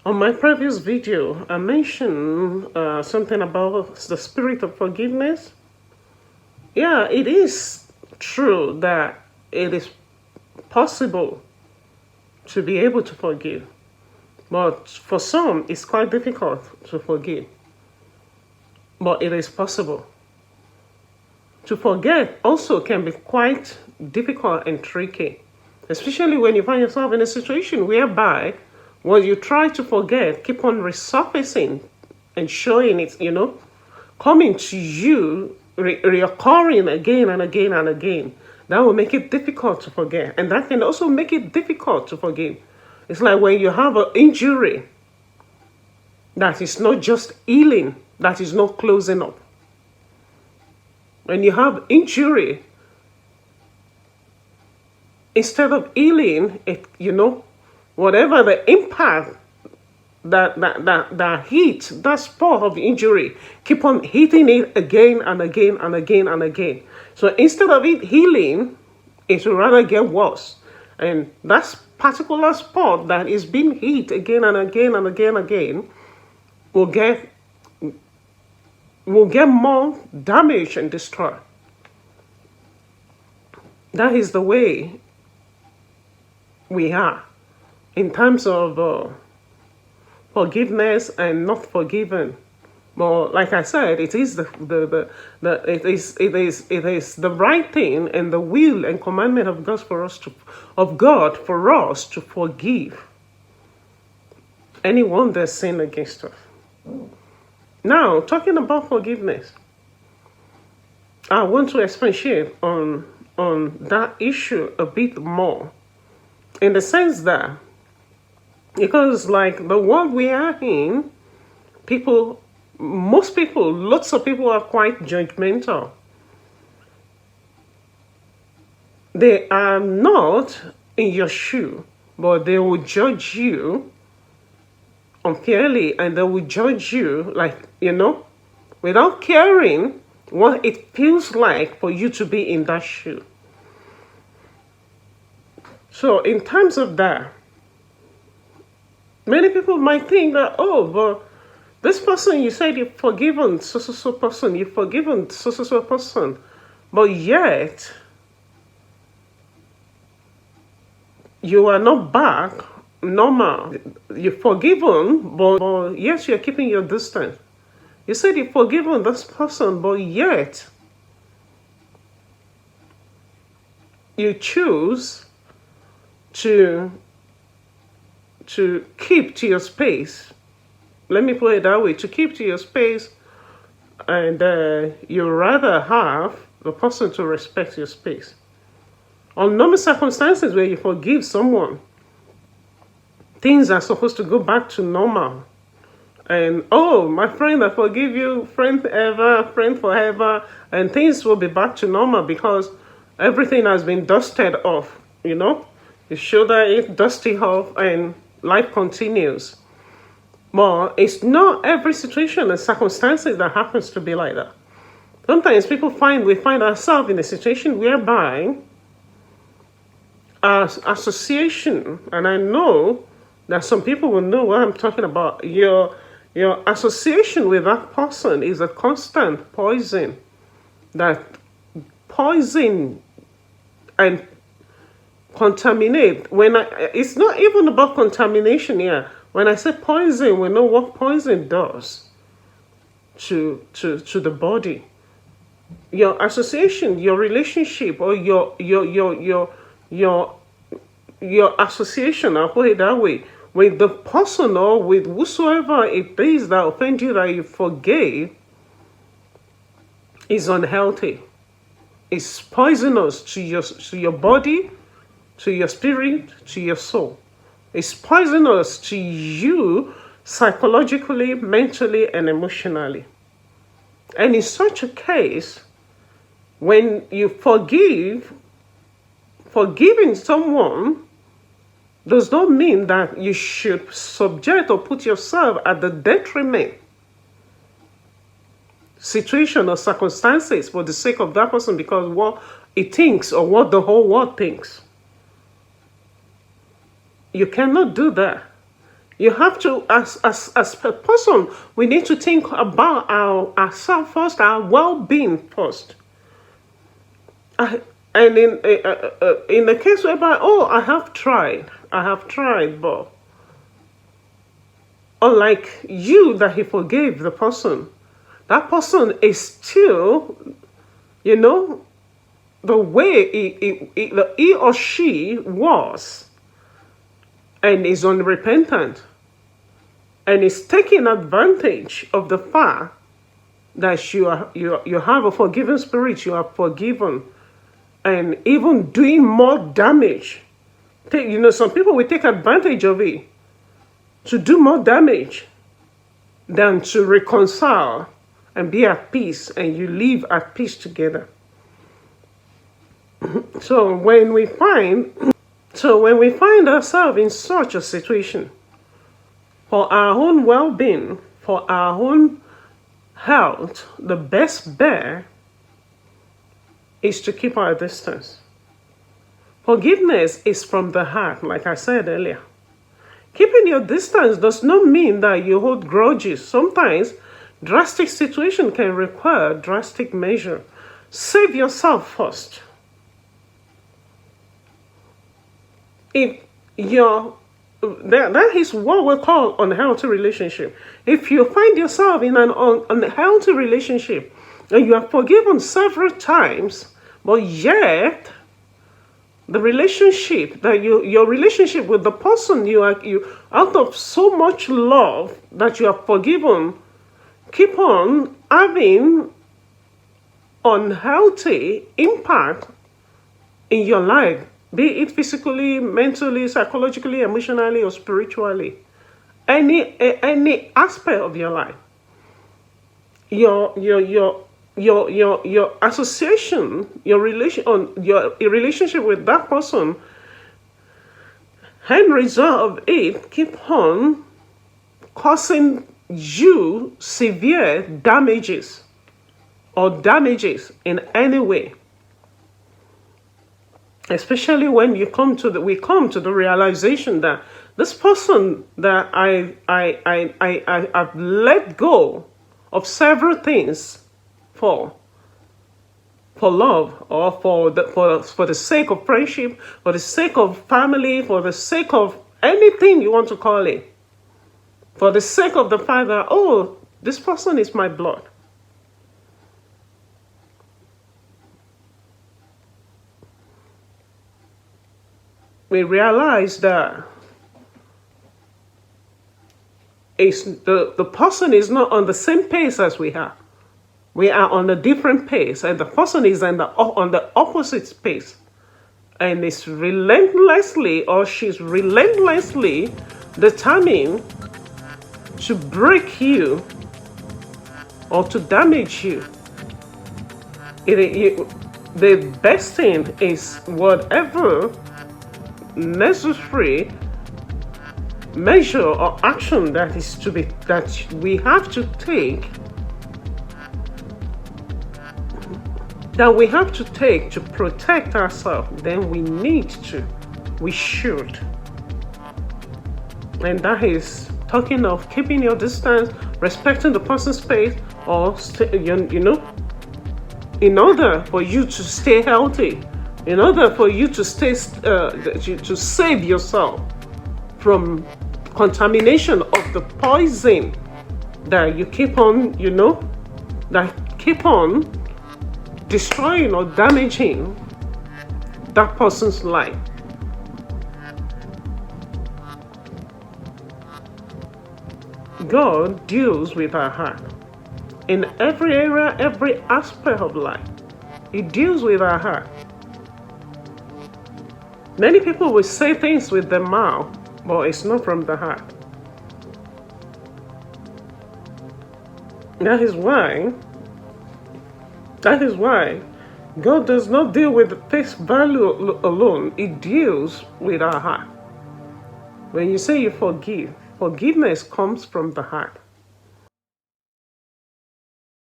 On my previous video, I mentioned something about the spirit of forgiveness. Yeah, it is true that it is possible to be able to forgive, but for some, it's quite difficult to forgive. But it is possible. To forget also can be quite difficult and tricky, especially when you find yourself in a situation whereby what you try to forget keep on resurfacing and showing it, coming to you, reoccurring again and again and again. That will make it difficult to forget. And that can also make it difficult to forgive. It's like when you have an injury that is not just healing, that is not closing up. When you have injury, instead of healing, whatever the impact that hit, that spot of injury, keep on hitting it again and again and again and again. So instead of it healing, it will rather get worse. And that particular spot that is being hit again and again and again and again will get more damage and destroyed. That is the way we are in terms of forgiveness and not forgiven. But like I said, it is the right thing and the will and commandment of God for us to forgive anyone that sinned against us. Now, talking about forgiveness, I want to expatiate on that issue a bit more, in the sense that, because like the world we are in, lots of people are quite judgmental. They are not in your shoe, but they will judge you unfairly, and they will judge you without caring what it feels like for you to be in that shoe. So in terms of that, many people might think that, but this person, you said you've forgiven so person, you've forgiven so person, but yet you are not back normal. You're forgiven, but yes, you're keeping your distance. You said you've forgiven this person, but yet you choose to keep to your space. Let me put it that way, to keep to your space, and you rather have the person to respect your space. On normal circumstances where you forgive someone, things are supposed to go back to normal. And, my friend, I forgive you, friend forever, and things will be back to normal because everything has been dusted off, You shoulder it, dust it off, and life continues. But it's not every situation and circumstances that happens to be like that. Sometimes we find ourselves in a situation whereby our association, and I know that some people will know what I'm talking about, your association with that person is a constant poison that poison and contaminate. It's not even about contamination here. When I say poison, we know what poison does to the body. Your association, your relationship, or your association, I'll put it that way, with the person or with whosoever it is that offend you that you forgave, is unhealthy. It's poisonous to your body, to your spirit, to your soul. It's poisonous to you psychologically, mentally, and emotionally. And in such a case, when you forgiving someone does not mean that you should subject or put yourself at the detriment situation or circumstances for the sake of that person because what it thinks or what the whole world thinks. You cannot do that. You have to, as a person, we need to think about ourselves first, our well-being first. And in the case whereby, I have tried, but unlike you that he forgave the person, that person is still, the way he or she was, and is unrepentant, and is taking advantage of the fact that you have a forgiving spirit, you are forgiven, and even doing more damage. Some people will take advantage of it to do more damage than to reconcile and be at peace, and you live at peace together. So when we find ourselves in such a situation, for our own well-being, for our own health, the best bet is to keep our distance. Forgiveness is from the heart, like I said earlier. Keeping your distance does not mean that you hold grudges. Sometimes drastic situation can require drastic measure. Save yourself first. If that is what we call unhealthy relationship. If you find yourself in an unhealthy relationship and you are forgiven several times, but yet the relationship that your relationship with the person you out of so much love that you are forgiven, keep on having unhealthy impact in your life, be it physically, mentally, psychologically, emotionally, or spiritually, any aspect of your life, your association, your relationship with that person, end result of it keep on causing you severe damages in any way. Especially when we come to the realization that this person that I've let go of several things for love, or for the sake of friendship, for the sake of family, for the sake of anything you want to call it, for the sake of the fact that, this person is my blood. We realize that the person is not on the same pace as we are. We are on a different pace, and the person is on the opposite pace, and is relentlessly, or she's relentlessly determined to break you or to damage you. The best thing is whatever necessary measure or action that we have to take, to protect ourselves, then we should. And that is talking of keeping your distance, respecting the person's space, or in order for you to stay healthy, in order for you to to save yourself from contamination of the poison that you keep on, destroying or damaging that person's life. God deals with our heart. In every area, every aspect of life, He deals with our heart. Many people will say things with their mouth, but it's not from the heart. That is why God does not deal with the face value alone. He deals with our heart. When you say you forgive, forgiveness comes from the heart.